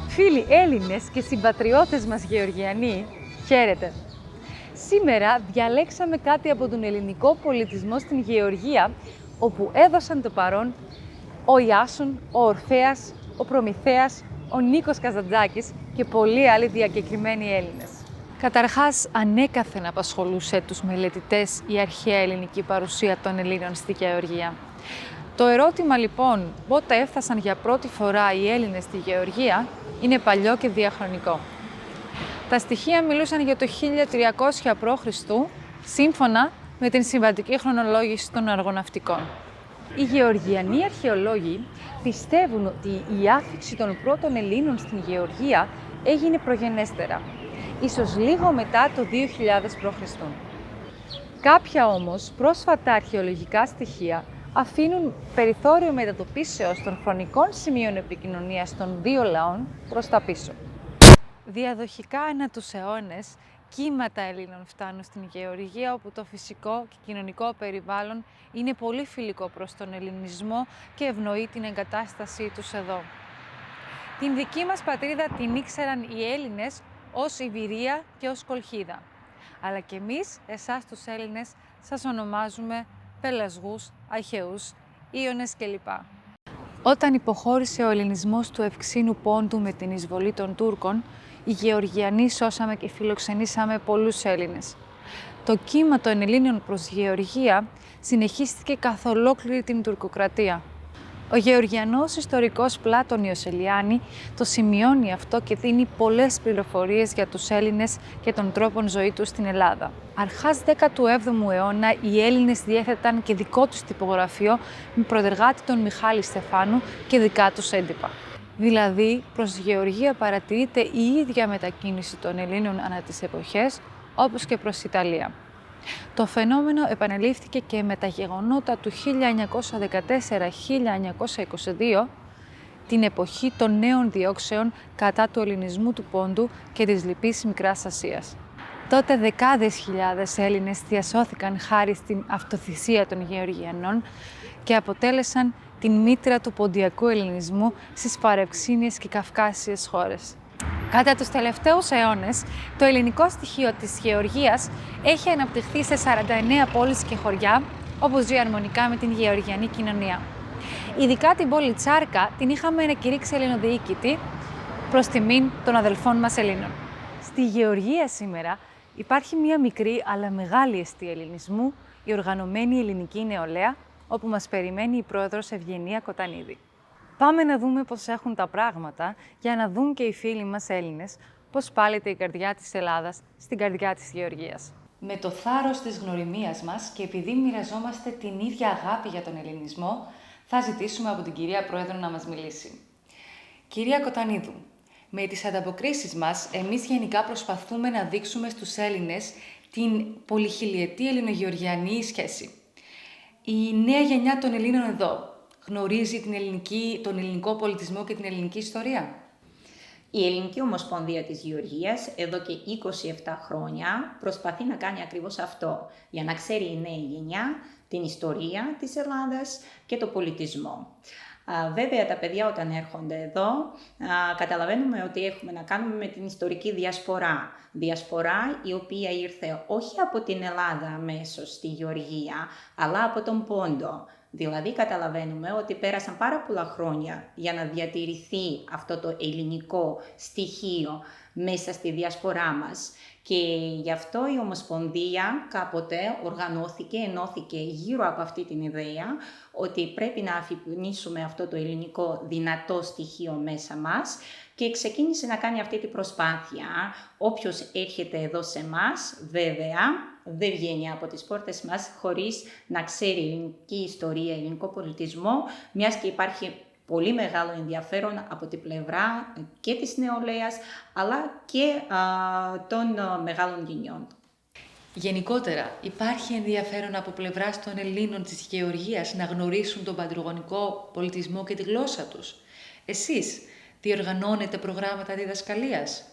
Φίλοι Έλληνες και συμπατριώτες μας Γεωργιανοί, χαίρετε! Σήμερα διαλέξαμε κάτι από τον ελληνικό πολιτισμό στην Γεωργία, όπου έδωσαν το παρόν ο Ιάσον, ο Ορφέας, ο Προμηθέας, ο Νίκος Καζαντζάκης και πολλοί άλλοι διακεκριμένοι Έλληνες. Καταρχάς, ανέκαθεν απασχολούσε τους μελετητές η αρχαία ελληνική παρουσία των Ελλήνων στη Γεωργία. Το ερώτημα λοιπόν, πότε έφτασαν για πρώτη φορά οι Έλληνες στη Γεωργία, είναι παλιό και διαχρονικό. Τα στοιχεία μιλούσαν για το 1300 π.Χ., σύμφωνα με την συμβατική χρονολόγηση των αργοναυτικών. Οι Γεωργιανοί αρχαιολόγοι πιστεύουν ότι η άφιξη των πρώτων Ελλήνων στην Γεωργία έγινε προγενέστερα, ίσως λίγο μετά το 2000 π.Χ. Κάποια όμως πρόσφατα αρχαιολογικά στοιχεία αφήνουν περιθώριο μετατοπίσεως των χρονικών σημείων επικοινωνίας των δύο λαών προς τα πίσω. Διαδοχικά ανά τους αιώνες, κύματα Ελλήνων φτάνουν στην Γεωργία, όπου το φυσικό και κοινωνικό περιβάλλον είναι πολύ φιλικό προς τον ελληνισμό και ευνοεί την εγκατάστασή τους εδώ. Την δική μας πατρίδα την ήξεραν οι Έλληνες ως Ιβηρία και ως Κολχίδα. Αλλά και εμείς, εσάς τους Έλληνες, σας ονομάζουμε Πελασγούς, Αχαιούς, Ίωνες κλπ. Όταν υποχώρησε ο ελληνισμός του Ευξήνου Πόντου με την εισβολή των Τούρκων, οι Γεωργιανοί σώσαμε και φιλοξενήσαμε πολλούς Έλληνες. Το κύμα των Ελλήνων προς Γεωργία συνεχίστηκε καθ' ολόκληρη την τουρκοκρατία. Ο Γεωργιανός ιστορικός Πλάτωνιος Ελιάνη το σημειώνει αυτό και δίνει πολλές πληροφορίες για τους Έλληνες και τον τρόπο ζωής τους στην Ελλάδα. Αρχάς 17ου αιώνα οι Έλληνες διέθεταν και δικό τους τυπογραφείο με προτεργάτη τον Μιχάλη Στεφάνου και δικά τους έντυπα. Δηλαδή, προς Γεωργία παρατηρείται η ίδια μετακίνηση των Ελλήνων ανά τις εποχές, όπως και προς Ιταλία. Το φαινόμενο επανελήφθηκε και με τα γεγονότα του 1914-1922, την εποχή των νέων διώξεων κατά του ελληνισμού του Πόντου και της λοιπής Μικράς Ασίας. Τότε δεκάδες χιλιάδες Έλληνες διασώθηκαν χάρη στην αυτοθυσία των Γεωργιανών και αποτέλεσαν την μήτρα του ποντιακού ελληνισμού στις παρευξήνιες και καυκάσιες χώρες. Κατά τους τελευταίους αιώνες, το ελληνικό στοιχείο της Γεωργίας έχει αναπτυχθεί σε 49 πόλεις και χωριά, όπως ζει αρμονικά με την γεωργιανή κοινωνία. Ειδικά την πόλη Τσάρκα την είχαμε ανακηρύξει ελληνοδιοίκητη προς τιμήν των αδελφών μας Ελλήνων. Στη Γεωργία σήμερα υπάρχει μια μικρή αλλά μεγάλη εστία ελληνισμού, η οργανωμένη ελληνική νεολαία, όπου μας περιμένει η πρόεδρος Ευγενία Κοτανίδη. Πάμε να δούμε πώς έχουν τα πράγματα, για να δουν και οι φίλοι μας Έλληνες πώς πάλεται η καρδιά της Ελλάδας στην καρδιά της Γεωργίας. Με το θάρρος της γνωριμίας μας και επειδή μοιραζόμαστε την ίδια αγάπη για τον ελληνισμό, θα ζητήσουμε από την κυρία Πρόεδρο να μας μιλήσει. Κυρία Κοτανίδου, με τις ανταποκρίσεις μας, εμείς γενικά προσπαθούμε να δείξουμε στους Έλληνες την πολυχιλιετή ελληνογεωργιανή σχέση. Η νέα γενιά των Ελλήνων εδώ γνωρίζει τον ελληνικό πολιτισμό και την ελληνική ιστορία. Η Ελληνική Ομοσπονδία της Γεωργίας εδώ και 27 χρόνια προσπαθεί να κάνει ακριβώς αυτό, για να ξέρει η νέα γενιά την ιστορία της Ελλάδας και τον πολιτισμό. Βέβαια, τα παιδιά όταν έρχονται εδώ, καταλαβαίνουμε ότι έχουμε να κάνουμε με την ιστορική διασπορά. Διασπορά η οποία ήρθε όχι από την Ελλάδα αμέσως στη Γεωργία, αλλά από τον Πόντο. Δηλαδή καταλαβαίνουμε ότι πέρασαν πάρα πολλά χρόνια για να διατηρηθεί αυτό το ελληνικό στοιχείο μέσα στη διασπορά μας. Και γι' αυτό η Ομοσπονδία κάποτε οργανώθηκε, ενώθηκε γύρω από αυτή την ιδέα ότι πρέπει να αφυπνίσουμε αυτό το ελληνικό δυνατό στοιχείο μέσα μας και ξεκίνησε να κάνει αυτή την προσπάθεια. Όποιος έρχεται εδώ σε εμάς, βέβαια, δεν βγαίνει από τις πόρτες μας χωρίς να ξέρει ελληνική ιστορία, ελληνικό πολιτισμό, μιας και υπάρχει πολύ μεγάλο ενδιαφέρον από την πλευρά και της νεολαίας, αλλά και των μεγάλων γενιών. Γενικότερα, υπάρχει ενδιαφέρον από πλευράς των Ελλήνων της Γεωργίας να γνωρίσουν τον πατριγονικό πολιτισμό και τη γλώσσα τους. Εσείς διοργανώνετε προγράμματα διδασκαλίας?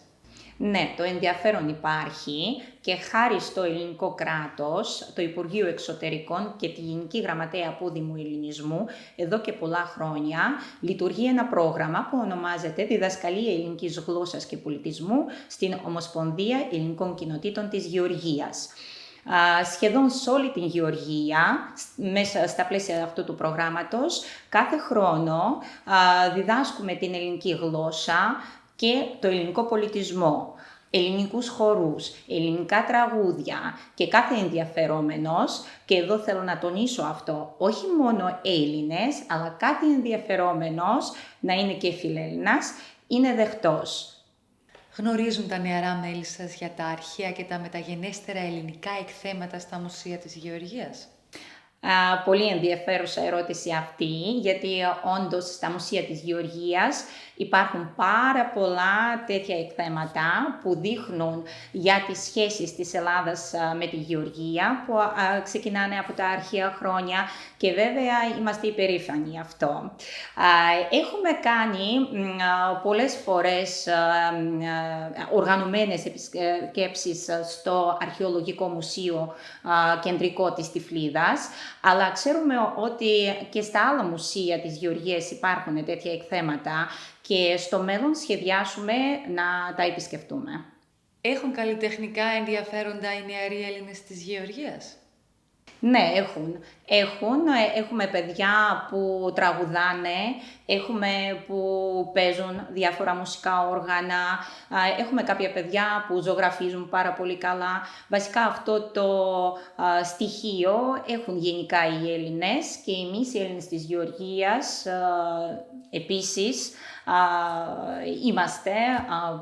Ναι, το ενδιαφέρον υπάρχει και χάρη στο ελληνικό κράτος, το Υπουργείο Εξωτερικών και τη Γενική Γραμματέα Απόδημου Ελληνισμού, εδώ και πολλά χρόνια λειτουργεί ένα πρόγραμμα που ονομάζεται «Διδασκαλία ελληνικής γλώσσας και πολιτισμού» στην Ομοσπονδία Ελληνικών Κοινοτήτων της Γεωργίας. Σχεδόν σε όλη την Γεωργία, μέσα στα πλαίσια αυτού του προγράμματος, κάθε χρόνο διδάσκουμε την ελληνική γλώσσα και το ελληνικό πολιτισμό, ελληνικούς χορούς, ελληνικά τραγούδια και κάθε ενδιαφερόμενος, και εδώ θέλω να τονίσω αυτό, όχι μόνο Έλληνες, αλλά κάθε ενδιαφερόμενος, να είναι και φιλέλληνας, είναι δεχτός. Γνωρίζουν τα νεαρά μέλη σας για τα αρχαία και τα μεταγενέστερα ελληνικά εκθέματα στα μουσεία της Γεωργίας? Πολύ ενδιαφέρουσα ερώτηση αυτή, γιατί όντως στα μουσεία της Γεωργίας υπάρχουν πάρα πολλά τέτοια εκθέματα που δείχνουν για τις σχέσεις της Ελλάδας με τη Γεωργία, που ξεκινάνε από τα αρχαία χρόνια και βέβαια είμαστε υπερήφανοι γι' αυτό. Έχουμε κάνει πολλές φορές οργανωμένες επισκέψεις στο Αρχαιολογικό Μουσείο Κεντρικό της Τυφλίδας, αλλά ξέρουμε ότι και στα άλλα μουσεία της Γεωργίας υπάρχουν τέτοια εκθέματα και στο μέλλον σχεδιάσουμε να τα επισκεφτούμε. Έχουν καλλιτεχνικά ενδιαφέροντα οι νεαροί Έλληνες της Γεωργίας? Ναι, έχουμε παιδιά που τραγουδάνε, έχουμε που παίζουν διάφορα μουσικά όργανα, έχουμε κάποια παιδιά που ζωγραφίζουν πάρα πολύ καλά. Βασικά αυτό το στοιχείο έχουν γενικά οι Έλληνες και εμείς οι Έλληνες της Γεωργίας επίσης είμαστε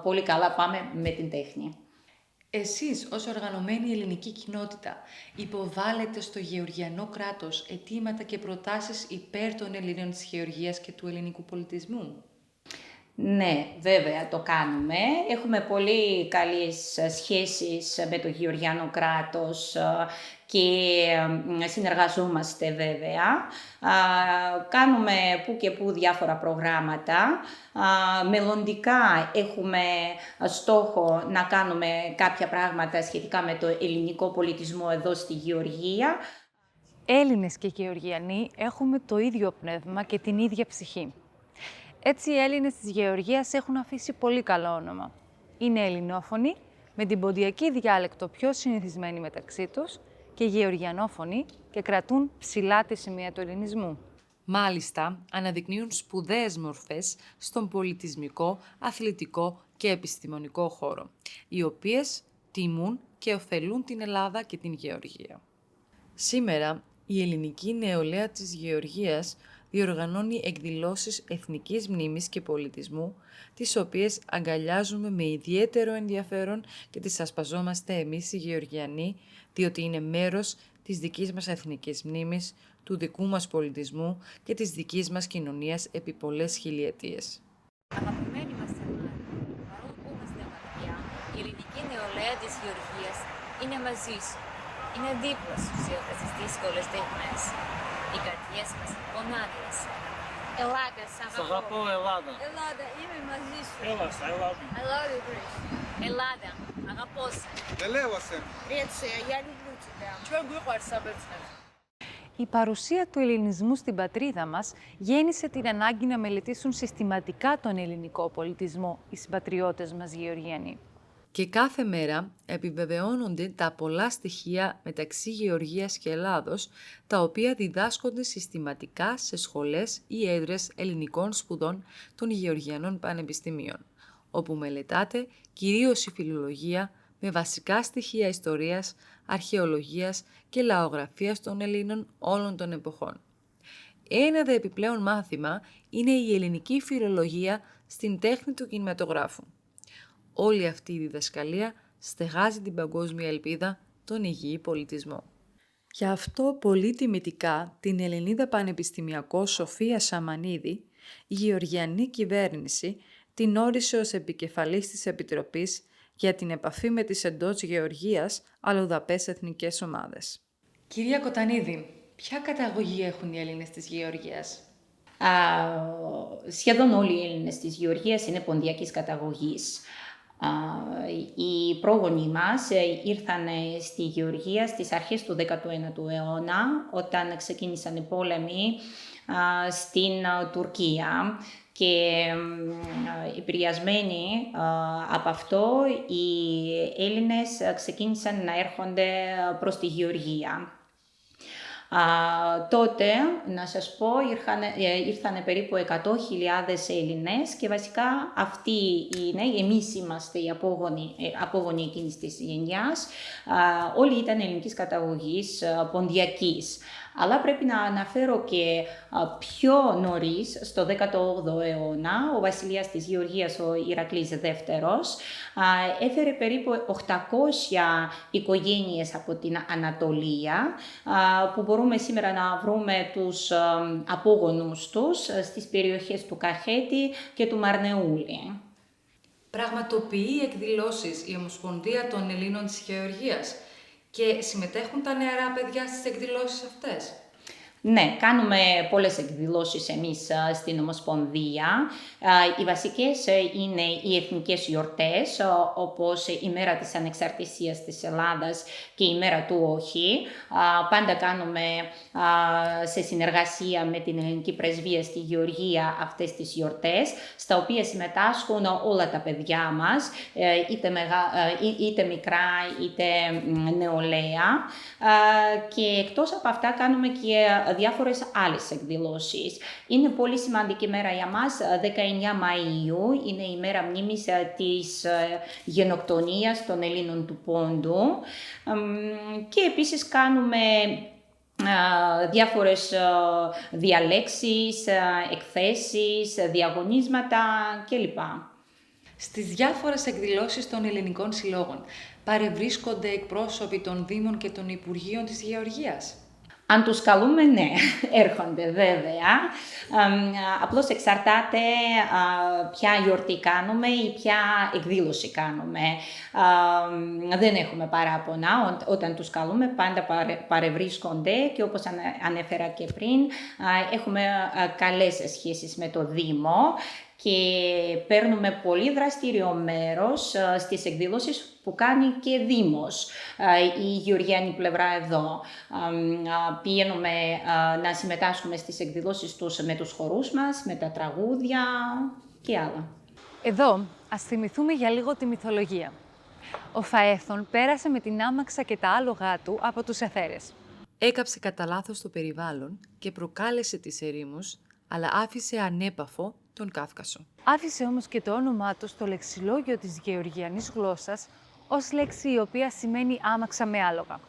πολύ καλά, πάμε με την τέχνη. Εσείς, ως οργανωμένη ελληνική κοινότητα, υποβάλλετε στο γεωργιανό κράτος αιτήματα και προτάσεις υπέρ των Ελλήνων της Γεωργίας και του ελληνικού πολιτισμού? Ναι, βέβαια το κάνουμε. Έχουμε πολύ καλές σχέσεις με το γεωργιανό κράτος και συνεργαζόμαστε βέβαια. Κάνουμε που και που διάφορα προγράμματα. Μελλοντικά έχουμε στόχο να κάνουμε κάποια πράγματα σχετικά με το ελληνικό πολιτισμό εδώ στη Γεωργία. Έλληνες και Γεωργιανοί έχουμε το ίδιο πνεύμα και την ίδια ψυχή. Έτσι, οι Έλληνες της Γεωργίας έχουν αφήσει πολύ καλό όνομα. Είναι ελληνόφωνοι, με την ποντιακή διάλεκτο πιο συνηθισμένη μεταξύ τους και γεωργιανόφωνοι και κρατούν ψηλά τη σημαία του ελληνισμού. Μάλιστα, αναδεικνύουν σπουδαίες μορφές στον πολιτισμικό, αθλητικό και επιστημονικό χώρο, οι οποίες τιμούν και ωφελούν την Ελλάδα και την Γεωργία. Σήμερα, η ελληνική νεολαία της Γεωργίας διοργανώνει εκδηλώσεις εθνικής μνήμης και πολιτισμού, τις οποίες αγκαλιάζουμε με ιδιαίτερο ενδιαφέρον και τις ασπαζόμαστε εμείς οι Γεωργιανοί, διότι είναι μέρος της δικής μας εθνικής μνήμης, του δικού μας πολιτισμού και της δικής μας κοινωνίας επί πολλές χιλιετίες. Αγαπημένοι μας Ελλάδα, παρόλο που είμαστε μακριά, η ελληνική νεολαία της Γεωργίας είναι μαζί σου. Είναι δίπλα σου στις δύσκολες στιγμές. Οι καρδιές μας πονάνε εσύ. Ελλάδα, σ' αγαπώ. Ελλάδα. Ελλάδα, είμαι μαζί σου. Έλα, I love you. I love you, Greece. Ελλάδα, αγαπώ σε. Τελέβασε. Ρίetse, я люблю тебя. Чего глупарь события? Η παρουσία του ελληνισμού στην πατρίδα μας γέννησε την ανάγκη να μελετήσουν συστηματικά τον ελληνικό πολιτισμό οι συμπατριώτες μας Γεωργιανοί. Και κάθε μέρα επιβεβαιώνονται τα πολλά στοιχεία μεταξύ Γεωργίας και Ελλάδος, τα οποία διδάσκονται συστηματικά σε σχολές ή έδρες ελληνικών σπουδών των Γεωργιανών Πανεπιστημίων, όπου μελετάται κυρίως η φιλολογία με βασικά στοιχεία ιστορίας, αρχαιολογίας και λαογραφίας των Ελλήνων όλων των εποχών. Ένα δε επιπλέον μάθημα είναι η ελληνική φιλολογία στην τέχνη του κινηματογράφου. Όλη αυτή η διδασκαλία στεγάζει την παγκόσμια ελπίδα, τον υγιή πολιτισμό. Γι' αυτό πολύ τιμητικά την Ελληνίδα Πανεπιστημιακό Σοφία Σαμανίδη, η γεωργιανή κυβέρνηση την όρισε ως επικεφαλής της Επιτροπής για την επαφή με τις εντός Γεωργίας αλλοδαπές εθνικές ομάδες. Κυρία Κοτανίδη, ποια καταγωγή έχουν οι Έλληνες της Γεωργίας? Σχεδόν όλοι οι Έλληνες της Γεωργίας είναι ποντιακής καταγωγής. Οι πρόγονοι μας ήρθαν στη Γεωργία στις αρχές του 19ου αιώνα, όταν ξεκίνησαν οι πόλεμοι στην Τουρκία, και επηρεασμένοι από αυτό οι Έλληνες ξεκίνησαν να έρχονται προς τη Γεωργία. Τότε, να σας πω, ήρθαν περίπου 100.000 Έλληνες και βασικά αυτοί είναι, εμείς είμαστε οι απόγονοι εκείνης της γενιάς, όλοι ήταν ελληνικής καταγωγής, ποντιακής. Αλλά πρέπει να αναφέρω και πιο νωρίς, στο 18ο αιώνα, ο βασιλιάς της Γεωργίας, ο Ηρακλής Δεύτερος, έφερε περίπου 800 οικογένειες από την Ανατολία, που μπορούμε σήμερα να βρούμε τους απόγονους τους στις περιοχές του Καχέτη και του Μαρνεούλη. Πραγματοποιεί εκδηλώσεις η Ομοσπονδία των Ελλήνων της Γεωργίας και συμμετέχουν τα νεαρά παιδιά στις εκδηλώσεις αυτές? Ναι, κάνουμε πολλές εκδηλώσεις εμείς στην Ομοσπονδία. Οι βασικές είναι οι εθνικές γιορτές, όπως η μέρα της ανεξαρτησίας της Ελλάδας και η μέρα του Όχι. Πάντα κάνουμε σε συνεργασία με την Ελληνική Πρεσβεία στη Γεωργία αυτές τις γιορτές, στα οποία συμμετάσχουν όλα τα παιδιά μας, είτε μικρά είτε νεολαία. Και εκτός από αυτά κάνουμε και διάφορες άλλες εκδηλώσεις. Είναι πολύ σημαντική μέρα για μας, 19 Μαΐου, είναι η μέρα μνήμης της γενοκτονίας των Ελλήνων του Πόντου, και επίσης κάνουμε διάφορες διαλέξεις, εκθέσεις, διαγωνίσματα κλπ. Στις διάφορες εκδηλώσεις των ελληνικών συλλόγων παρευρίσκονται εκπρόσωποι των Δήμων και των Υπουργείων της Γεωργίας? Αν τους καλούμε, ναι, έρχονται βέβαια. Απλώς εξαρτάται ποια γιορτή κάνουμε ή ποια εκδήλωση κάνουμε. Δεν έχουμε παράπονα. Όταν τους καλούμε πάντα παρευρίσκονται, και όπως ανέφερα και πριν, έχουμε καλές σχέσεις με το Δήμο και παίρνουμε πολύ δραστήριο μέρος στις εκδηλώσεις που κάνει και Δήμος, η γεωργιανή πλευρά εδώ. Πηγαίνουμε να συμμετάσχουμε στις εκδηλώσεις τους με τους χορούς μας, με τα τραγούδια και άλλα. Εδώ ας θυμηθούμε για λίγο τη μυθολογία. Ο Φαέθων πέρασε με την άμαξα και τα άλογά του από τους αιθέρες. Έκαψε κατά λάθος το περιβάλλον και προκάλεσε τις ερήμους, αλλά άφησε ανέπαφο τον Κάφκασο. Άφησε όμως και το όνομά του στο λεξιλόγιο της γεωργιανής γλώσσας ως λέξη η οποία σημαίνει άμαξα με άλογα.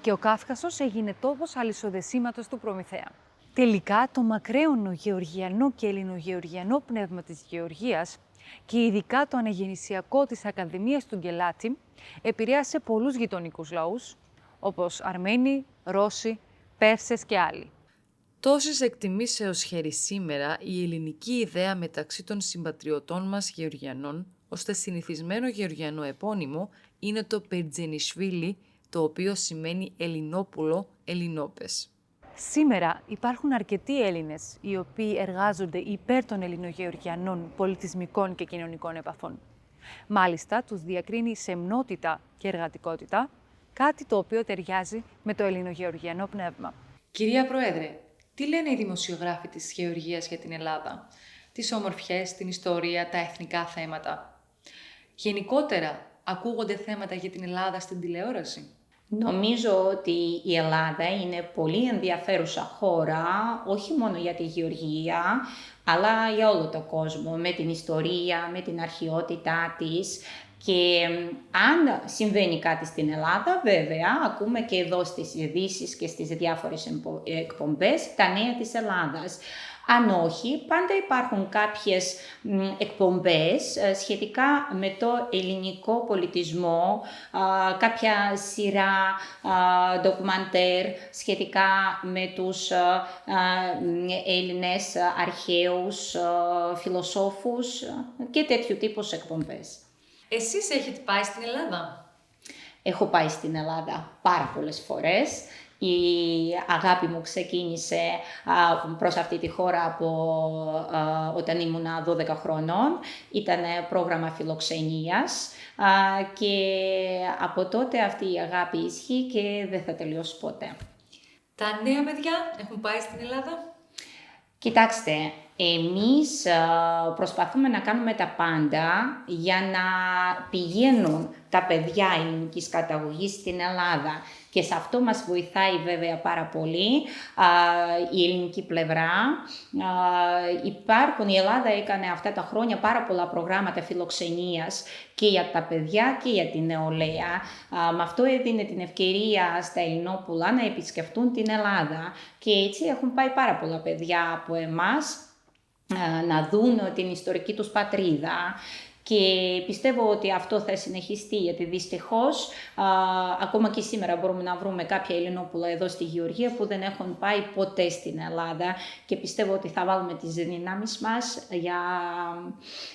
Και ο Κάφκασος έγινε τόπος αλυσοδεσίματος του Προμηθέα. Τελικά, το μακραίωνο γεωργιανό και ελληνογεωργιανό πνεύμα της Γεωργίας και ειδικά το αναγεννησιακό της Ακαδημίας του Γκελάτη επηρέασε πολλούς γειτονικούς λαούς, όπως Αρμένοι, Ρώσοι, Πέρσες και άλλοι. Τόσης εκτιμήσεως χέρι σήμερα η ελληνική ιδέα μεταξύ των συμπατριωτών μας Γεωργιανών, ώστε συνηθισμένο γεωργιανό επώνυμο είναι το Περτζενισβίλι, το οποίο σημαίνει Ελληνόπουλο, Ελληνόπες. Σήμερα υπάρχουν αρκετοί Έλληνες οι οποίοι εργάζονται υπέρ των ελληνογεωργιανών πολιτισμικών και κοινωνικών επαφών. Μάλιστα, τους διακρίνει σεμνότητα και εργατικότητα, κάτι το οποίο ταιριάζει με το ελληνογεωργιανό πνεύμα. Κυρία Πρόεδρε, τι λένε οι δημοσιογράφοι της Γεωργίας για την Ελλάδα, τις ομορφιές, την ιστορία, τα εθνικά θέματα? Γενικότερα, ακούγονται θέματα για την Ελλάδα στην τηλεόραση? Νομίζω ότι η Ελλάδα είναι πολύ ενδιαφέρουσα χώρα, όχι μόνο για τη γεωργία, αλλά για όλο τον κόσμο, με την ιστορία, με την αρχαιότητά της. Και αν συμβαίνει κάτι στην Ελλάδα, βέβαια, ακούμε και εδώ στις ειδήσεις και στις διάφορες εκπομπές τα νέα της Ελλάδας. Αν όχι, πάντα υπάρχουν κάποιες εκπομπές σχετικά με το ελληνικό πολιτισμό, κάποια σειρά ντοκουμαντέρ σχετικά με τους Έλληνες αρχαίους φιλοσόφους και τέτοιου τύπου εκπομπές. Εσείς έχετε πάει στην Ελλάδα? Έχω πάει στην Ελλάδα πάρα πολλές φορές Η αγάπη μου ξεκίνησε προς αυτή τη χώρα όταν ήμουν 12 χρονών. Ήταν πρόγραμμα φιλοξενίας και από τότε αυτή η αγάπη ισχύει και δεν θα τελειώσει ποτέ. Τα νέα παιδιά έχουν πάει στην Ελλάδα? Κοιτάξτε, εμείς προσπαθούμε να κάνουμε τα πάντα για να πηγαίνουν τα παιδιά ελληνικής καταγωγής στην Ελλάδα και σε αυτό μας βοηθάει βέβαια πάρα πολύ η ελληνική πλευρά. Η Ελλάδα έκανε αυτά τα χρόνια πάρα πολλά προγράμματα φιλοξενίας και για τα παιδιά και για την νεολαία. Με αυτό έδινε την ευκαιρία στα Ελληνόπουλα να επισκεφτούν την Ελλάδα και έτσι έχουν πάει πάρα πολλά παιδιά από εμάς να δουν την ιστορική τους πατρίδα και πιστεύω ότι αυτό θα συνεχιστεί γιατί δυστυχώς ακόμα και σήμερα μπορούμε να βρούμε κάποια Ελληνόπουλα εδώ στη Γεωργία που δεν έχουν πάει ποτέ στην Ελλάδα και πιστεύω ότι θα βάλουμε τις δυνάμεις μας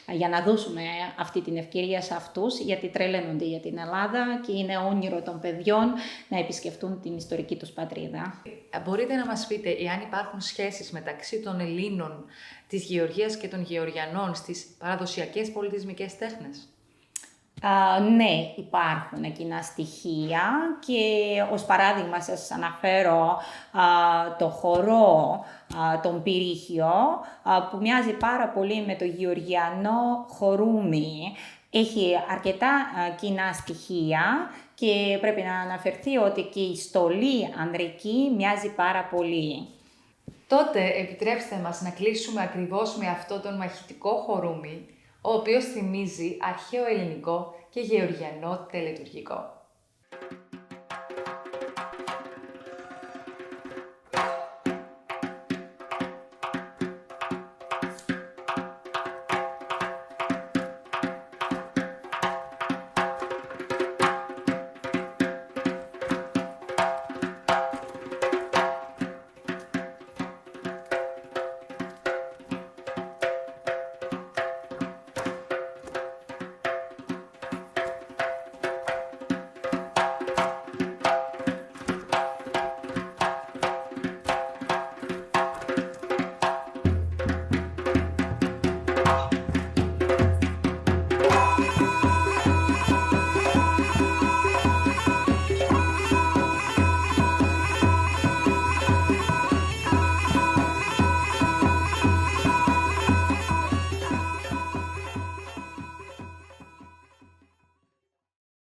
για να δώσουμε αυτή την ευκαιρία σε αυτούς γιατί τρελαίνονται για την Ελλάδα και είναι όνειρο των παιδιών να επισκεφτούν την ιστορική τους πατρίδα. Μπορείτε να μας πείτε εάν υπάρχουν σχέσεις μεταξύ των Ελλήνων της Γεωργίας και των Γεωργιανών στις παραδοσιακές πολιτισμικές τέχνες? Ναι, υπάρχουν κοινά στοιχεία και ως παράδειγμα σας αναφέρω το χορό, τον πυρήχιο, που μοιάζει πάρα πολύ με το γεωργιανό χορούμι. Έχει αρκετά κοινά στοιχεία και πρέπει να αναφερθεί ότι και η στολή ανδρική μοιάζει πάρα πολύ. Τότε επιτρέψτε μας να κλείσουμε ακριβώς με αυτό τον μαχητικό χορούμι, ο οποίος θυμίζει αρχαίο ελληνικό και γεωργιανό τελετουργικό.